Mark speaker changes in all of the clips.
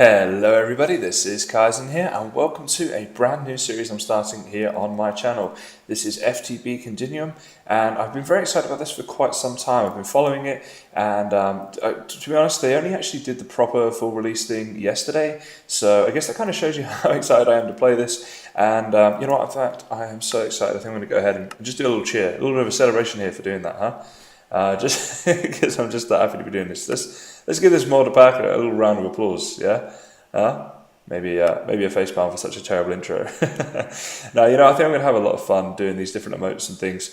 Speaker 1: Hello everybody, this is Kysen here and welcome to a brand new series I'm starting here on my channel. This is FTB Continuum and I've been very excited about this for quite some time. I've been following it and to be honest, they only actually did the proper full release thing yesterday, so I guess that kind of shows you how excited I am to play this. And you know what, in fact, I am so excited. I think I'm going to go ahead and just do a little cheer, a little bit of a celebration here for doing that, huh? Just because I'm just that happy to be doing this. Let's give this mod pack a little round of applause, yeah? Maybe a facepalm for such a terrible intro. Now, I think I'm going to have a lot of fun doing these different emotes and things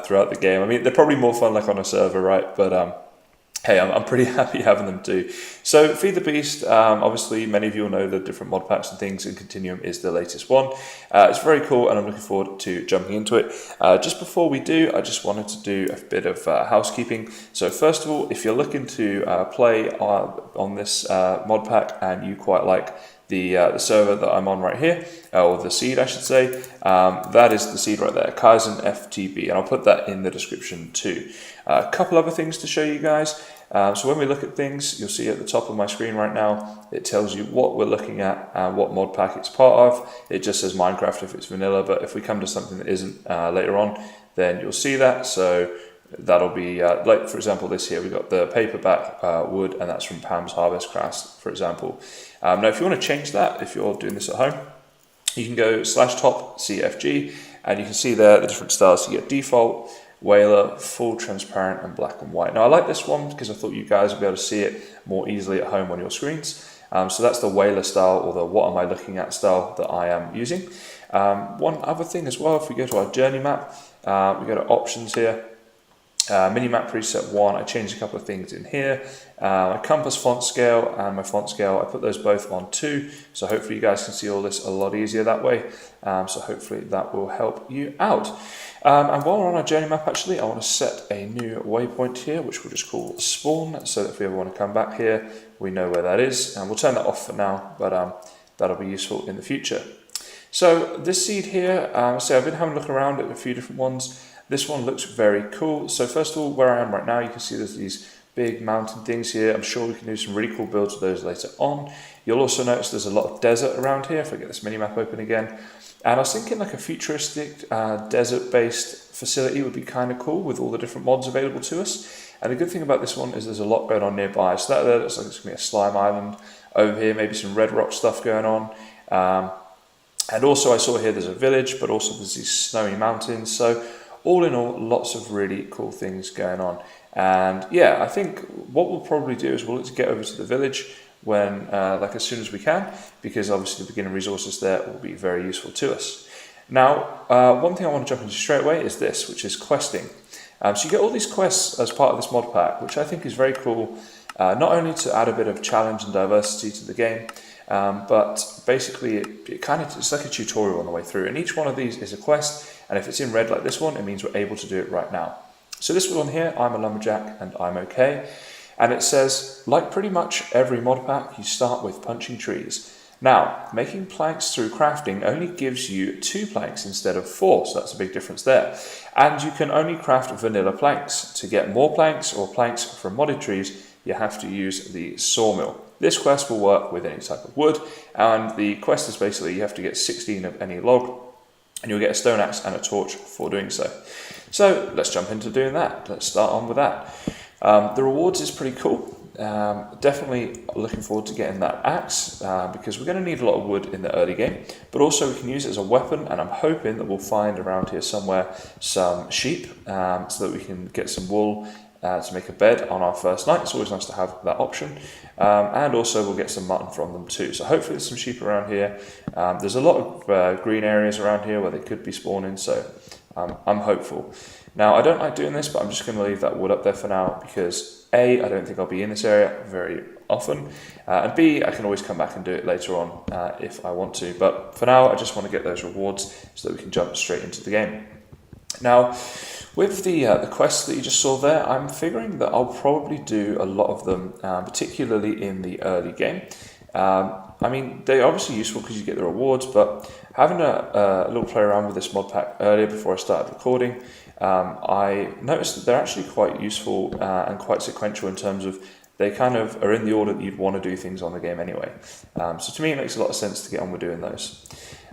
Speaker 1: throughout the game. I mean, they're probably more fun like on a server, right? But hey, I'm pretty happy having them too. So Feed the Beast, obviously many of you will know the different mod packs and things, and Continuum is the latest one. It's very cool and I'm looking forward to jumping into it. Just before we do, I just wanted to do a bit of housekeeping. So first of all, if you're looking to play on this mod pack and you quite like the server that I'm on right here, or the seed I should say, that is the seed right there, Kysen FTB, and I'll put that in the description too. A couple other things to show you guys. So when we look at things, you'll see at the top of my screen right now, it tells you what we're looking at and what mod pack it's part of. It just says Minecraft if it's vanilla, but if we come to something that isn't later on, then you'll see that. So that'll be, like for example this here, we've got the paperback wood, and that's from Pam's Harvest Crafts, for example. Now if you want to change that, if you're doing this at home, you can go /top CFG, and you can see there the different styles. So you get default, Whaler, full transparent, and black and white. Now I like this one because I thought you guys would be able to see it more easily at home on your screens. So that's the Whaler style, or the what am I looking at style that I am using. One other thing as well, if we go to our journey map, we go to options here, minimap preset 1, I changed a couple of things in here. My compass font scale and my font scale, I put those both on 2, so hopefully you guys can see all this a lot easier that way. So hopefully that will help you out. And while we're on our journey map, actually, I want to set a new waypoint here, which we'll just call spawn, so that if we ever want to come back here, we know where that is. And we'll turn that off for now, but that'll be useful in the future. So this seed here, so I've been having a look around at a few different ones. This one looks very cool. So first of all, where I am right now, you can see there's these big mountain things here. I'm sure we can do some really cool builds with those later on. You'll also notice there's a lot of desert around here, if I get this mini-map open again. And I was thinking like a futuristic desert-based facility would be kind of cool with all the different mods available to us. And the good thing about this one is there's a lot going on nearby. So that there looks like it's going to be a slime island. Over here, maybe some red rock stuff going on. And also I saw here there's a village, but also there's these snowy mountains. So all in all, lots of really cool things going on. And yeah, I think what we'll probably do is we'll get over to the village when, like as soon as we can, because obviously the beginning resources there will be very useful to us. Now, one thing I want to jump into straight away is this, which is questing. So you get all these quests as part of this mod pack, which I think is very cool, not only to add a bit of challenge and diversity to the game, but basically it's like a tutorial on the way through, and each one of these is a quest, and if it's in red like this one, it means we're able to do it right now. So this one here, I'm a lumberjack and I'm okay, and it says, like pretty much every mod pack, you start with punching trees. Now, making planks through crafting only gives you 2 planks instead of 4, so that's a big difference there. And you can only craft vanilla planks. To get more planks or planks from modded trees, you have to use the sawmill. This quest will work with any type of wood, and the quest is basically you have to get 16 of any log, and you'll get a stone axe and a torch for doing so. So let's jump into doing that. Let's start on with that. The rewards is pretty cool. Definitely looking forward to getting that axe because we're going to need a lot of wood in the early game, but also we can use it as a weapon, and I'm hoping that we'll find around here somewhere some sheep so that we can get some wool to make a bed on our first night. It's always nice to have that option, and also we'll get some mutton from them too. So hopefully there's some sheep around here. There's a lot of green areas around here where they could be spawning, so I'm hopeful. Now I don't like doing this, but I'm just going to leave that wood up there for now because A, I don't think I'll be in this area very often, and B, I can always come back and do it later on if I want to. But for now, I just want to get those rewards so that we can jump straight into the game. Now, with the quests that you just saw there, I'm figuring that I'll probably do a lot of them, particularly in the early game. I mean, they're obviously useful because you get the rewards, but having a little play around with this mod pack earlier before I started recording, I noticed that they're actually quite useful and quite sequential in terms of they kind of are in the order that you'd want to do things on the game anyway. So to me, it makes a lot of sense to get on with doing those.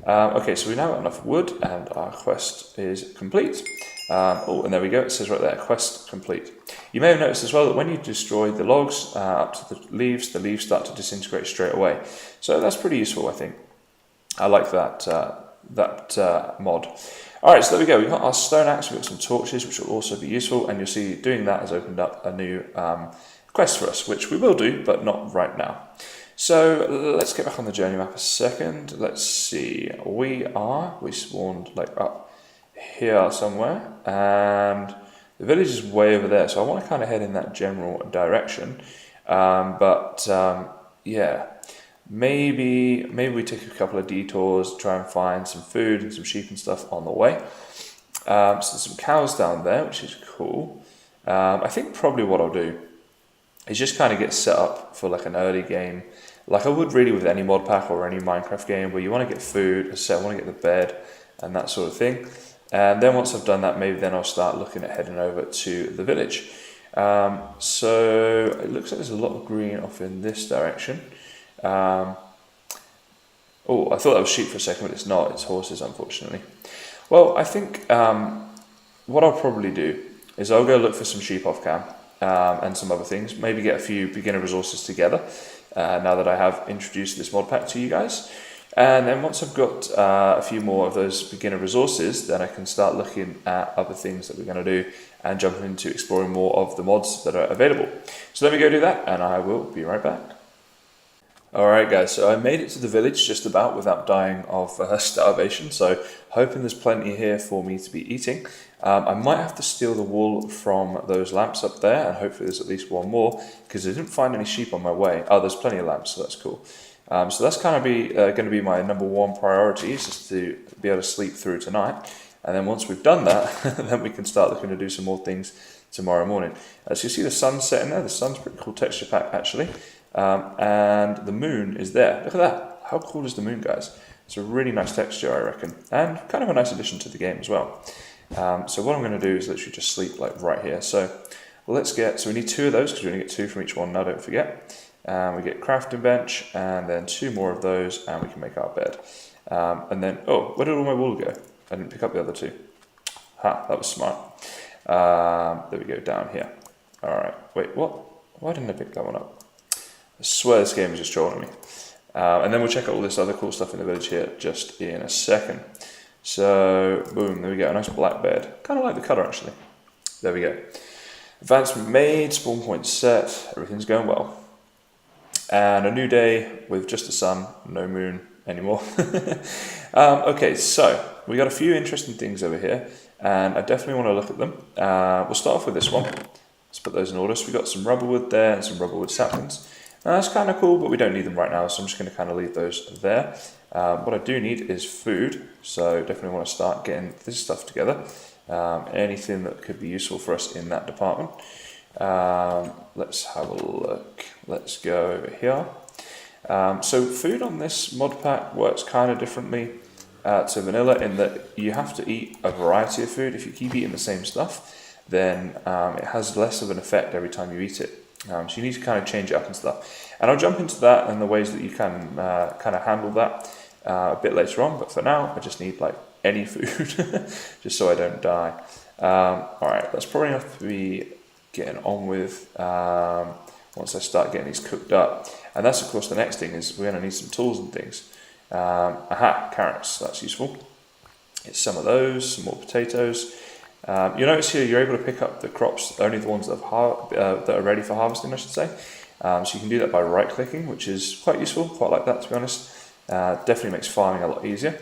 Speaker 1: Okay, so we now got enough wood, and our quest is complete. Oh, and there we go, it says right there, quest complete. You may have noticed as well that when you destroy the logs up to the leaves start to disintegrate straight away. So that's pretty useful, I think. I like that mod. Alright, so there we go, we've got our stone axe, we've got some torches, which will also be useful, and you'll see doing that has opened up a new quest for us, which we will do, but not right now. So let's get back on the journey map a second. Let's see, we spawned like up here somewhere, and the village is way over there, so I want to kind of head in that general direction. Yeah, maybe we take a couple of detours, try and find some food and some sheep and stuff on the way. So there's some cows down there, which is cool. I think probably what I'll do is just kind of get set up for like an early game, like I would really with any mod pack or any Minecraft game, where you want to get food, as I said, I want to get the bed and that sort of thing. And then once I've done that, maybe then I'll start looking at heading over to the village. So it looks like there's a lot of green off in this direction. Oh, I thought that was sheep for a second, but it's not, it's horses, unfortunately. Well, I think what I'll probably do is I'll go look for some sheep off cam and some other things, maybe get a few beginner resources together now that I have introduced this mod pack to you guys. And then once I've got a few more of those beginner resources, then I can start looking at other things that we're going to do and jump into exploring more of the mods that are available. So let me go do that, and I will be right back. Alright guys, so I made it to the village just about without dying of starvation, so hoping there's plenty here for me to be eating. I might have to steal the wool from those lamps up there, and hopefully there's at least one more, because I didn't find any sheep on my way. Oh, there's plenty of lamps, so that's cool. So that's kind of going to be my number one priority, is just to be able to sleep through tonight. And then once we've done that, then we can start looking to do some more things tomorrow morning. As you see the sun setting there, the sun's pretty cool texture pack actually. And the moon is there. Look at that. How cool is the moon, guys? It's a really nice texture, I reckon. And kind of a nice addition to the game as well. So what I'm going to do is literally just sleep like right here. So we need 2 of those, because we only get 2 from each one now, don't forget. We get crafting bench, and then 2 more of those, and we can make our bed. And then, oh, where did all my wool go? I didn't pick up the other 2. Ha, that was smart. There we go, down here. Alright, wait, what? Why didn't I pick that one up? I swear this game is just trolling me. And then we'll check out all this other cool stuff in the village here just in a second. So, boom, there we go, a nice black bed. Kind of like the colour actually. There we go. Advancement made, spawn point set, everything's going well. And a new day with just the sun, no moon anymore. Okay, so we got a few interesting things over here, and I definitely want to look at them. We'll start off with this one. Let's put those in order. So we got some rubber wood there and some rubber wood saplings. Now that's kind of cool, but we don't need them right now, so I'm just going to kind of leave those there. What I do need is food, so definitely want to start getting this stuff together. Anything that could be useful for us in that department. Let's have a look. Let's go over here. So food on this mod pack works kind of differently to vanilla, in that you have to eat a variety of food. If you keep eating the same stuff, then it has less of an effect every time you eat it. So you need to kind of change it up and stuff. And I'll jump into that and the ways that you can kind of handle that a bit later on. But for now, I just need like any food, just so I don't die. Alright, that's probably enough to be getting on with once I start getting these cooked up. And that's of course the next thing, is we're going to need some tools and things. Carrots, that's useful. Get some of those, some more potatoes. You'll notice here you're able to pick up the crops, only the ones that are ready for harvesting, I should say. So you can do that by right clicking, which is quite useful, quite like that to be honest. Definitely makes farming a lot easier.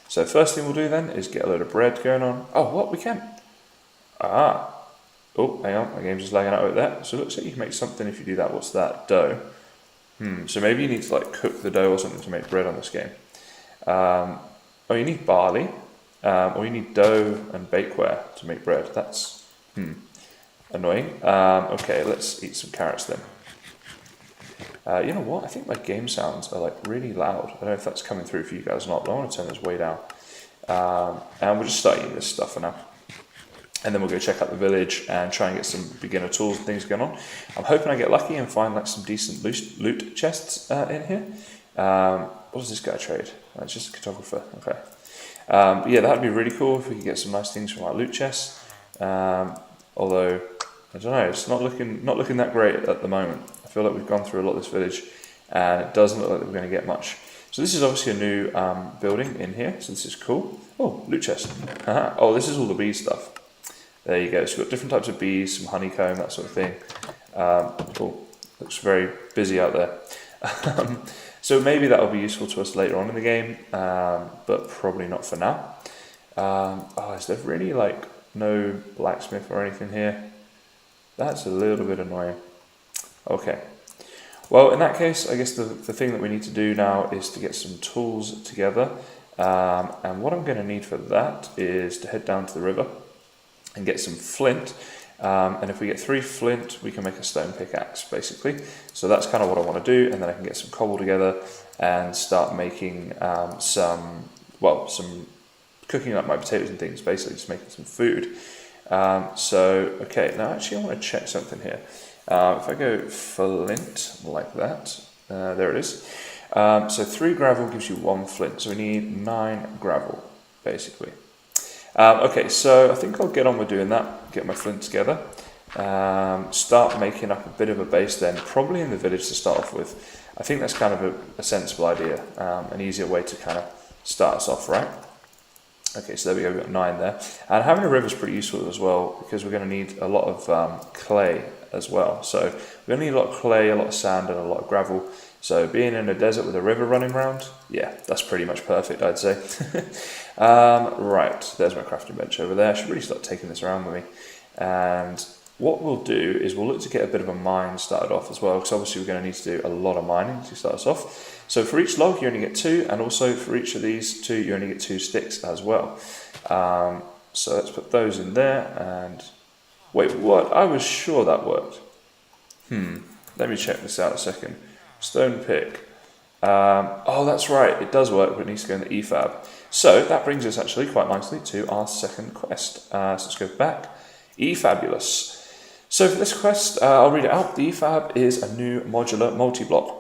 Speaker 1: So first thing we'll do then is get a load of bread going on. Oh, what? We can? Oh, hang on, my game's just lagging out over there. So it looks like you can make something if you do that. What's that? Dough. So maybe you need to like cook the dough or something to make bread on this game. Oh, you need barley. Or you need dough and bakeware to make bread. That's annoying. Okay, let's eat some carrots then. You know what? I think my game sounds are like really loud. I don't know if that's coming through for you guys or not, but I want to turn this way down. And we'll just start eating this stuff for now. and then we'll go check out the village and try and get some beginner tools and things going on. I'm hoping I get lucky and find like some decent loot chests in here. What does this guy trade? It's just a cartographer. Okay. But yeah, that'd be really cool if we could get some nice things from our loot chests. Although I don't know, it's not looking that great at the moment. I feel like we've gone through a lot of this village, and it doesn't look like we're going to get much. So this is obviously a new building in here. So this is cool. Oh, loot chest. Oh, this is all the bee stuff. There you go. So we've got different types of bees, some honeycomb, that sort of thing. Cool. Looks very busy out there. So maybe that will be useful to us later on in the game, but probably not for now. Oh, is there really like no blacksmith or anything here? That's a little bit annoying. Okay. Well, in that case, I guess the thing that we need to do now is to get some tools together. And what I'm going to need for that is to head down to the river and get some flint. And if we get 3 flint, we can make a stone pickaxe, basically. So that's kind of what I want to do, and then I can get some cobble together and start making some cooking up my potatoes and things, basically just making some food. Okay, now actually I want to check something here. If I go flint like that, there it is. So 3 gravel gives you 1 flint, so we need 9 gravel, basically. Okay, so I think I'll get on with doing that, get my flint together, start making up a bit of a base then, probably in the village to start off with. I think that's kind of a sensible idea, an easier way to kind of start us off, right? Okay, so there we go, we've got 9 there. And having a river is pretty useful as well, because we're going to need a lot of clay as well. So we're going to need a lot of clay, a lot of sand, and a lot of gravel. So being in a desert with a river running around, yeah, that's pretty much perfect, I'd say. Right, there's my crafting bench over there. I should really start taking this around with me. And what we'll do is we'll look to get a bit of a mine started off as well, because obviously we're going to need to do a lot of mining to start us off. So for each log you only get 2, and also for each of these 2 you only get 2 sticks as well. So let's put those in there, and wait, what? I was sure that worked. Let me check this out a second. Stone pick. Oh, that's right, it does work, but it needs to go in the E-Fab. So that brings us actually quite nicely to our second quest. So let's go back. E-Fabulous. So for this quest, I'll read it out. The E-Fab is a new modular multi-block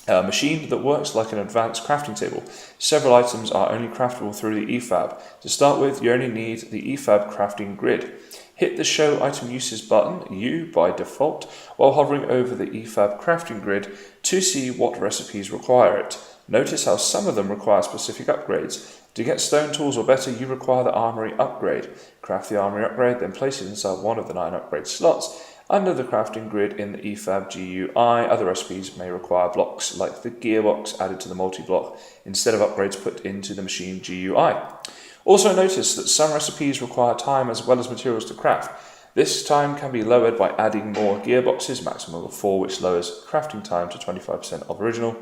Speaker 1: machine that works like an advanced crafting table. Several items are only craftable through the E-Fab. To start with, you only need the E-Fab crafting grid. Hit the Show Item Uses button, U by default, while hovering over the E-Fab crafting grid to see what recipes require it. Notice how some of them require specific upgrades. To get stone tools or better, you require the armory upgrade. Craft the armory upgrade, then place it inside one of the 9 upgrade slots. Under the crafting grid in the E-Fab GUI, other recipes may require blocks like the gearbox added to the multi-block instead of upgrades put into the machine GUI. Also notice that some recipes require time as well as materials to craft. This time can be lowered by adding more gearboxes, maximum of 4, which lowers crafting time to 25% of original.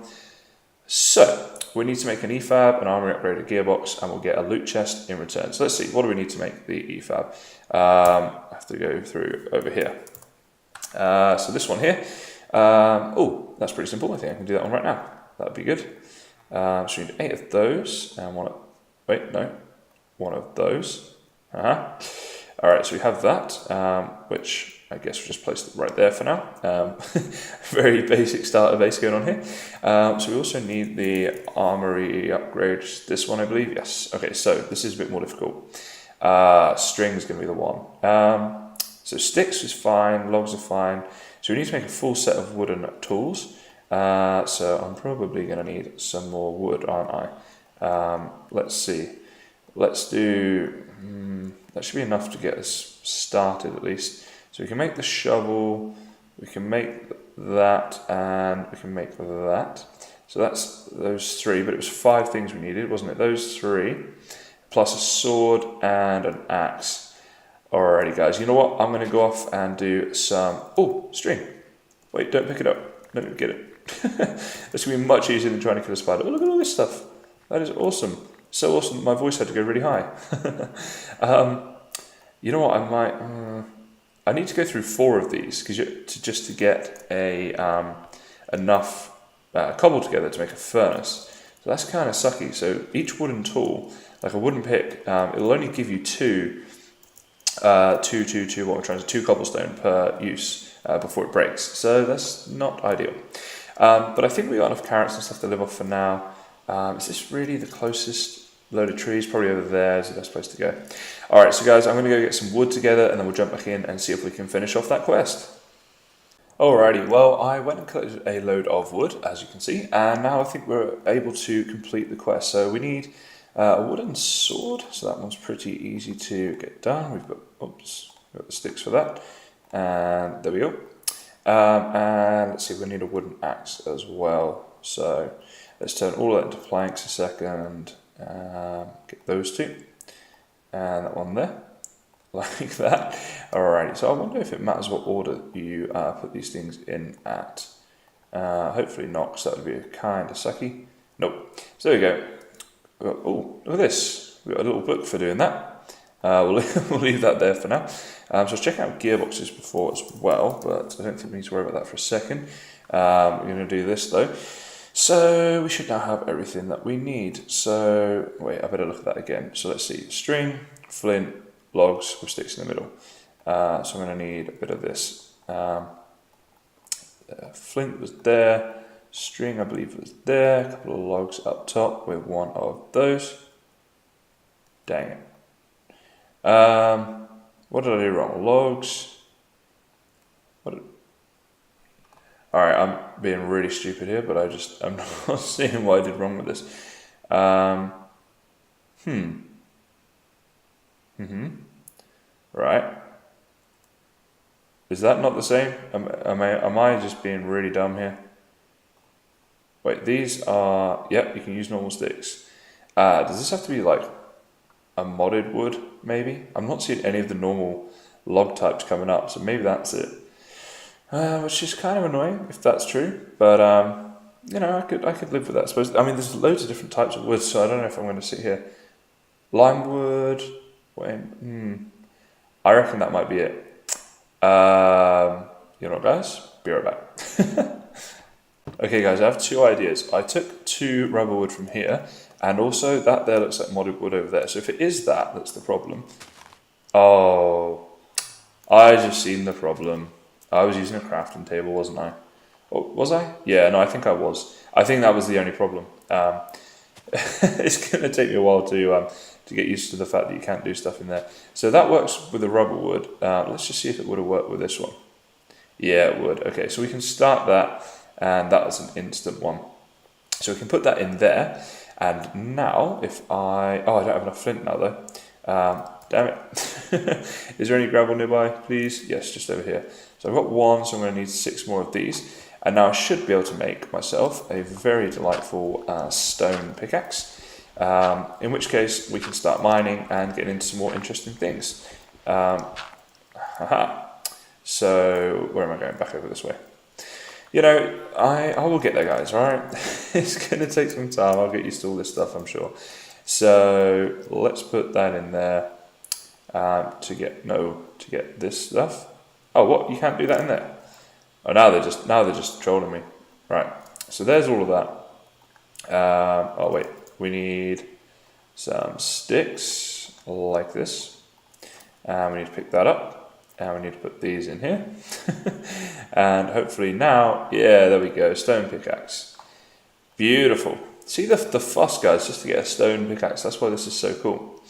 Speaker 1: So, we need to make an E-Fab, an armory upgrade, a gearbox, and we'll get a loot chest in return. So let's see, what do we need to make the E-Fab? I have to go through over here. So this one here, oh, that's pretty simple. I think I can do that one right now. That would be good. So we need 8 of those, and one of those. Alright, so we have that, which I guess we'll just place it right there for now. Very basic starter base going on here. So we also need the armory upgrade, this one I believe, yes. Okay, so this is a bit more difficult. String is going to be the one. So sticks is fine, logs are fine. So we need to make a full set of wooden tools. So I'm probably going to need some more wood, aren't I? Let's see. Let's do, that should be enough to get us started at least. So we can make the shovel, we can make that, and we can make that. So that's those 3, but it was 5 things we needed, wasn't it? Those 3, plus a sword and an axe. Alrighty guys, you know what? I'm going to go off and do some, string. Wait, don't pick it up. Let me get it. This will be much easier than trying to kill a spider. Oh, look at all this stuff. That is awesome. So awesome that my voice had to go really high. You know what, I need to go through 4 of these just to get enough cobble together to make a furnace. So that's kind of sucky. So each wooden tool, like a wooden pick, it'll only give you 2 what we're trying to 2 cobblestone per use before it breaks. So that's not ideal. But I think we got enough carrots and stuff to live off for now. Is this really the closest load of trees? Probably over there is the best place to go. Alright, so guys, I'm going to go get some wood together and then we'll jump back in and see if we can finish off that quest. Alrighty, well, I went and collected a load of wood, as you can see, and now I think we're able to complete the quest. So we need a wooden sword, so that one's pretty easy to get done. We've got, we've got the sticks for that, and there we go. And let's see, we need a wooden axe as well. So let's turn all that into planks a second, get those two, and that one there. Like that. Alrighty, so I wonder if it matters what order you put these things in at. Hopefully not, because that would be kind of sucky. Nope. So there we go. Oh, look at this. We've got a little book for doing that. We'll leave that there for now. So I was checking out gearboxes before as well, but I don't think we need to worry about that for a second. We're going to do this though. So we should now have everything that we need. So, wait, I better look at that again. So let's see. String, flint, logs with sticks in the middle. So I'm going to need a bit of this. Flint was there, string I believe was there, a couple of logs up top with one of those. Dang it. What did I do wrong? Logs. Alright, I'm being really stupid here, but I'm not seeing what I did wrong with this. Right. Is that not the same? Am I just being really dumb here? Wait, these are... Yep, you can use normal sticks. Does this have to be like a modded wood, maybe? I'm not seeing any of the normal log types coming up, so maybe that's it. Which is kind of annoying, if that's true. But, you know, I could live with that, I suppose. I mean, there's loads of different types of wood, so I don't know if I'm going to sit here. Lime wood... Wait, I reckon that might be it. You know what, guys? Be right back. Okay, guys, I have 2 ideas. I took 2 rubber wood from here, and also that there looks like modded wood over there. So if it is that, that's the problem. Oh, I just seen the problem. I was using a crafting table, wasn't I? Oh, was I? Yeah, no, I think I was. I think that was the only problem. It's going to take me a while to get used to the fact that you can't do stuff in there. So that works with the rubber wood. Let's just see if it would have worked with this one. Yeah, it would. Okay, so we can start that, and that was an instant one. So we can put that in there, and now if I don't have enough flint now though. Damn it. Is there any gravel nearby, please? Yes, just over here. So I've got 1, so I'm going to need 6 more of these. And now I should be able to make myself a very delightful stone pickaxe. In which case we can start mining and getting into some more interesting things. So where am I going? Back over this way. You know, I will get there, guys, alright? It's going to take some time. I'll get used to all this stuff, I'm sure. So let's put that in there to get this stuff. Oh, what? You can't do that in there? Oh, now they're just trolling me. Right. So there's all of that. Oh wait, we need some sticks like this. And we need to pick that up. And we need to put these in here. And hopefully now, yeah, there we go, stone pickaxe. Beautiful. See the fuss, guys, just to get a stone pickaxe. That's why this is so cool.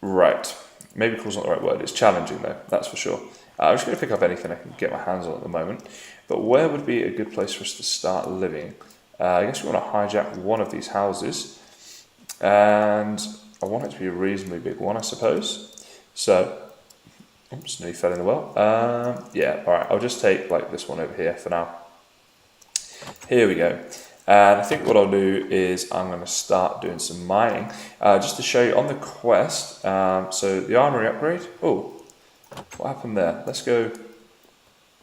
Speaker 1: Right. Maybe cool's not the right word. It's challenging though, that's for sure. I'm just going to pick up anything I can get my hands on at the moment. But where would be a good place for us to start living? I guess we want to hijack one of these houses. And I want it to be a reasonably big one, I suppose. So, oops, nearly fell in the well. Yeah, alright, I'll just take like this one over here for now. Here we go. And I think what I'll do is I'm going to start doing some mining. Just to show you on the quest, so the armory upgrade. Oh, what happened there? Let's go.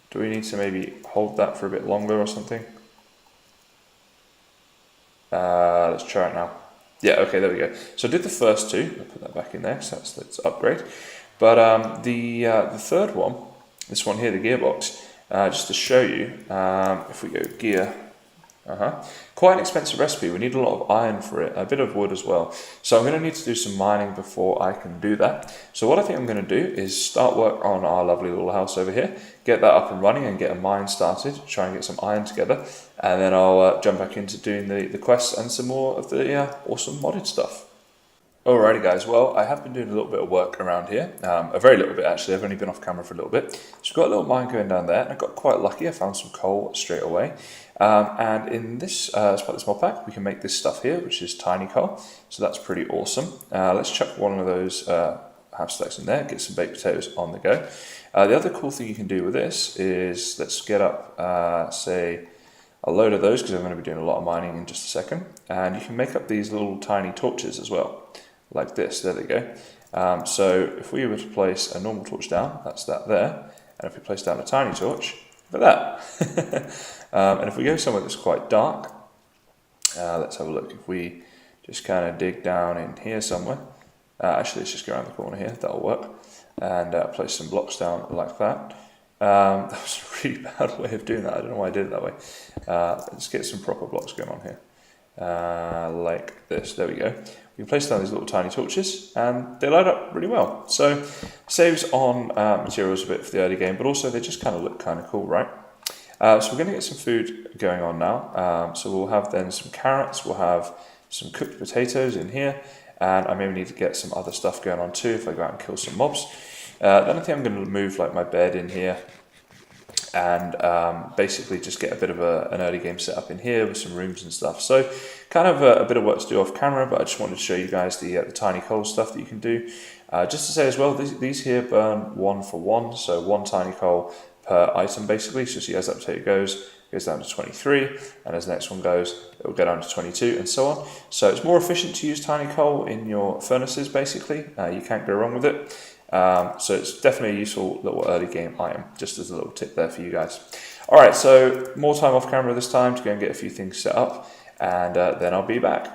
Speaker 1: Do we need to maybe hold that for a bit longer or something? Let's try it now. Yeah, okay, there we go. So I did the first 2. I'll put that back in there, so that's upgrade. But the third one, this one here, the gearbox, just to show you, if we go gear, Quite an expensive recipe. We need a lot of iron for it, a bit of wood as well. So I'm going to need to do some mining before I can do that. So what I think I'm going to do is start work on our lovely little house over here, get that up and running and get a mine started, try and get some iron together, and then I'll jump back into doing the quests and some more of the awesome modded stuff. Alrighty guys, well I have been doing a little bit of work around here, a very little bit actually. I've only been off camera for a little bit. So we've got a little mine going down there and I got quite lucky. I found some coal straight away. And in this, as part of this mod pack, we can make this stuff here, which is tiny coal. So that's pretty awesome. Let's chuck one of those half stacks in there, get some baked potatoes on the go. The other cool thing you can do with this is, let's get up, say, a load of those, because I'm going to be doing a lot of mining in just a second. And you can make up these little tiny torches as well. Like this, there they go. So if we were to place a normal torch down, that's that there, and if we place down a tiny torch, look at that. And if we go somewhere that's quite dark, let's have a look. If we just kind of dig down in here somewhere, actually let's just go around the corner here, that'll work, and place some blocks down like that. That was a really bad way of doing that, I don't know why I did it that way. Let's get some proper blocks going on here. Like this, there we go. We can place down these little tiny torches and they light up really well. So saves on materials a bit for the early game, but also they just kind of look kind of cool, right? So we're going to get some food going on now. So we'll have then some carrots, we'll have some cooked potatoes in here, and I maybe need to get some other stuff going on too if I go out and kill some mobs. Then I think I'm going to move like my bed in here and basically just get a bit of an early game set up in here with some rooms and stuff. So kind of a bit of work to do off camera, but I just wanted to show you guys the tiny coal stuff that you can do. Just to say as well, these here burn 1 for 1, so 1 tiny coal per item basically. So see as that potato goes down to 23, and as the next one goes, it will go down to 22 and so on. So it's more efficient to use tiny coal in your furnaces basically. You can't go wrong with it. So it's definitely a useful little early game item, just as a little tip there for you guys. Alright, so more time off camera this time to go and get a few things set up, and then I'll be back.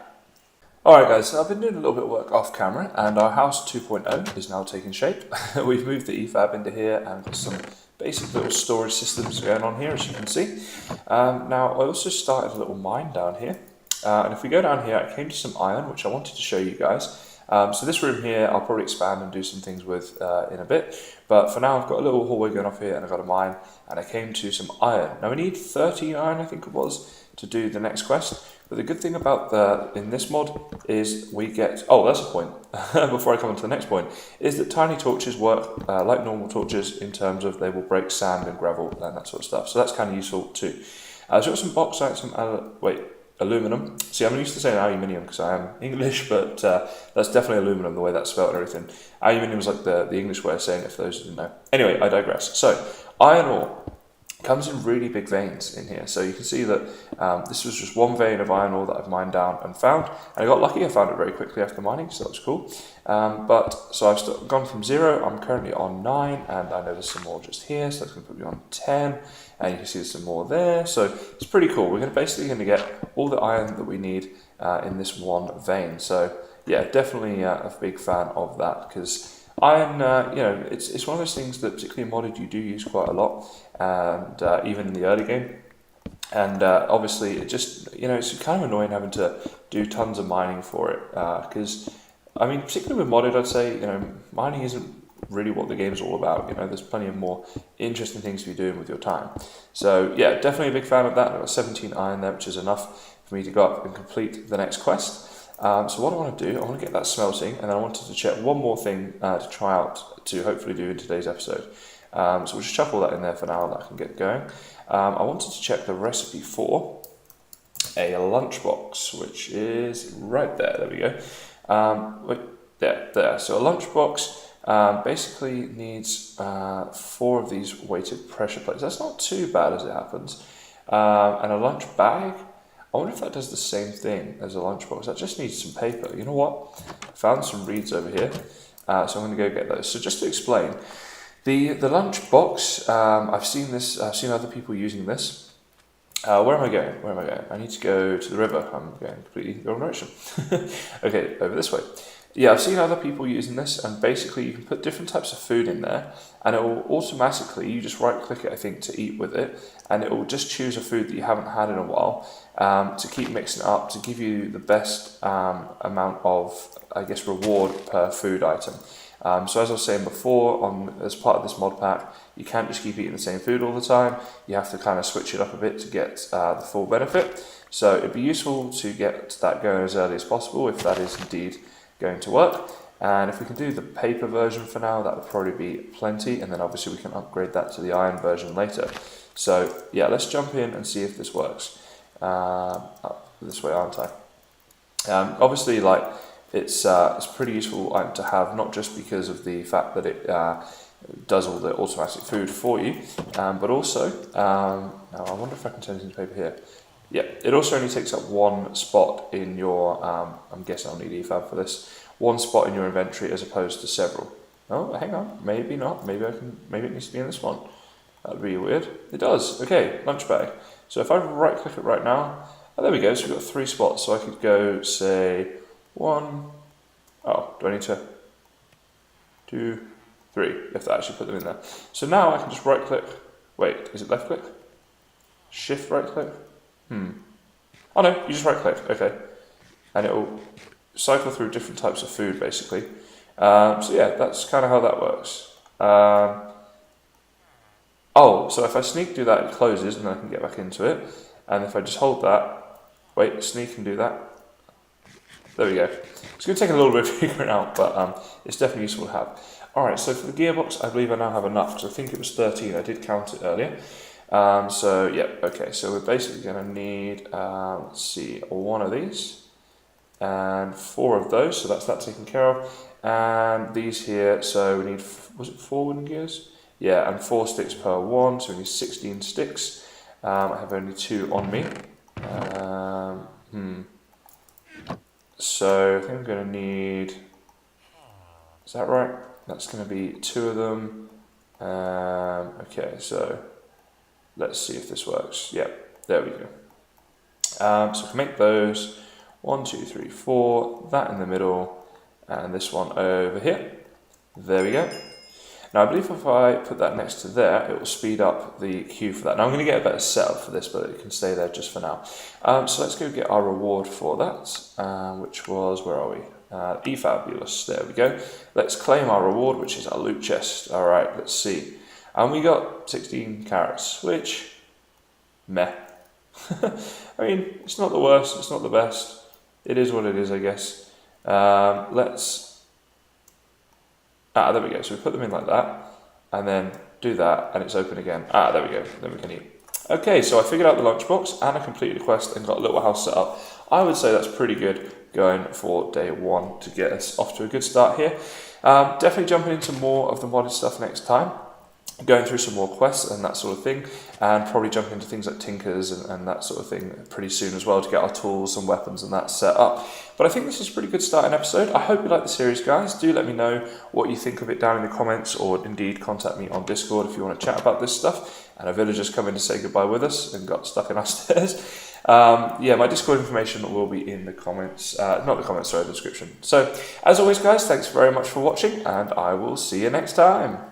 Speaker 1: Alright guys, so I've been doing a little bit of work off camera, and our house 2.0 is now taking shape. We've moved the E-Fab into here and got some basic little storage systems going on here, as you can see. Now I also started a little mine down here, and if we go down here, I came to some iron, which I wanted to show you guys. So this room here, I'll probably expand and do some things with in a bit. But for now, I've got a little hallway going off here and I've got a mine, and I came to some iron. Now we need 13 iron, I think it was, to do the next quest. But the good thing about in this mod is we get, oh, that's a point, before I come on to the next point, is that tiny torches work like normal torches in terms of they will break sand and gravel and that sort of stuff. So that's kind of useful too. So I've got some bauxite, some, aluminum. See, I'm used to saying aluminium because I am English, but that's definitely aluminum, the way that's spelled and everything. Aluminium is like the English way of saying it, for those who didn't know. Anyway, I digress. So, iron ore comes in really big veins in here. So you can see that this was just one vein of iron ore that I've mined down and found. And I got lucky, I found it very quickly after mining, so that was cool. So I've gone from 0, I'm currently on 9, and I know there's some more just here, so that's going to put me on 10. And you can see there's some more there, so it's pretty cool. We're basically going to get all the iron that we need in this one vein. So yeah, definitely a big fan of that, because iron, it's one of those things that particularly in modded you do use quite a lot, and even in the early game. And obviously it just, it's kind of annoying having to do tons of mining for it, because, I mean, particularly with modded, I'd say, mining isn't really what the game's all about. There's plenty of more interesting things to be doing with your time. So yeah, definitely a big fan of that. I've got 17 iron there, which is enough for me to go up and complete the next quest. So what I want to do, I want to get that smelting, and then I wanted to check one more thing to try out to hopefully do in today's episode. So we'll just chuck all that in there for now, and I can get going. I wanted to check the recipe for a lunchbox, which is right there. There we go. There. So a lunchbox basically needs 4 of these weighted pressure plates. That's not too bad as it happens. And a lunch bag, I wonder if that does the same thing as a lunchbox. That just needs some paper. You know what? I found some reeds over here, so I'm going to go get those. So just to explain, the lunchbox, I've seen other people using this. Where am I going? I need to go to the river. I'm going completely the wrong direction. Okay, over this way. Yeah, I've seen other people using this, and basically you can put different types of food in there, and it will automatically, you just right click it I think to eat with it, and it will just choose a food that you haven't had in a while, to keep mixing it up to give you the best amount of, I guess, reward per food item. So as I was saying before, as part of this mod pack, you can't just keep eating the same food all the time. You have to kind of switch it up a bit to get the full benefit. So it'd be useful to get that going as early as possible if that is indeed going to work. And if we can do the paper version for now, that would probably be plenty, and then obviously we can upgrade that to the iron version later. So yeah, let's jump in and see if this works. This way, aren't I? Obviously, like, it's pretty useful item to have, not just because of the fact that it does all the automatic food for you, but also, now I wonder if I can turn this into paper here. Yeah, it also only takes up one spot in your, I'm guessing I'll need E-Fab for this, one spot in your inventory as opposed to several. Oh, hang on, maybe not, maybe it needs to be in this one. That'd be weird. It does, okay, lunch bag. So if I right click it right now, oh, there we go, so we've got 3 spots, so I could go, say, 1, oh, do I need to, 2, 3, if I actually put them in there. So now I can just right click, wait, is it left click? Shift right click? Oh no, you just right click, okay. And it will cycle through different types of food basically. So yeah, that's kind of how that works. Oh, so if I sneak do that, it closes and then I can get back into it. And if I just hold that, wait, sneak and do that. There we go. It's going to take a little bit of figuring out, but it's definitely useful to have. Alright, so for the gearbox, I believe I now have enough, because I think it was 13, I did count it earlier. So yeah, okay, so we're basically going to need, let's see, 1 of these, and 4 of those, so that's that taken care of, and these here, so we need, was it 4 wooden gears? Yeah, and 4 sticks per one, so we need 16 sticks. I have only 2 on me. So I think I'm going to need, is that right? That's going to be 2 of them. Okay, so let's see if this works. Yep, there we go. So we can make those 1, 2, 3, 4, that in the middle, and this one over here. There we go. Now I believe if I put that next to there, it will speed up the queue for that. Now I'm going to get a better setup for this, but it can stay there just for now. So let's go get our reward for that, which was, where are we? E-Fabulous, there we go. Let's claim our reward, which is our loot chest. Alright, let's see. And we got 16 carrots, which, meh. I mean, it's not the worst, it's not the best. It is what it is, I guess. There we go. So we put them in like that, and then do that, and it's open again. There we go. Then we can eat. Okay, so I figured out the lunchbox, and I completed the quest and got a little house set up. I would say that's pretty good going for day 1 to get us off to a good start here. Definitely jumping into more of the modded stuff next time. Going through some more quests and that sort of thing, and probably jumping into things like Tinkers and that sort of thing pretty soon as well to get our tools and weapons and that set up. But I think this is a pretty good starting episode. I hope you like the series, guys. Do let me know what you think of it down in the comments, or indeed contact me on Discord if you want to chat about this stuff. And a villager's come in to say goodbye with us and got stuck in our stairs. Yeah, my Discord information will be in the comments, not the comments, sorry, the description. So, as always, guys, thanks very much for watching, and I will see you next time.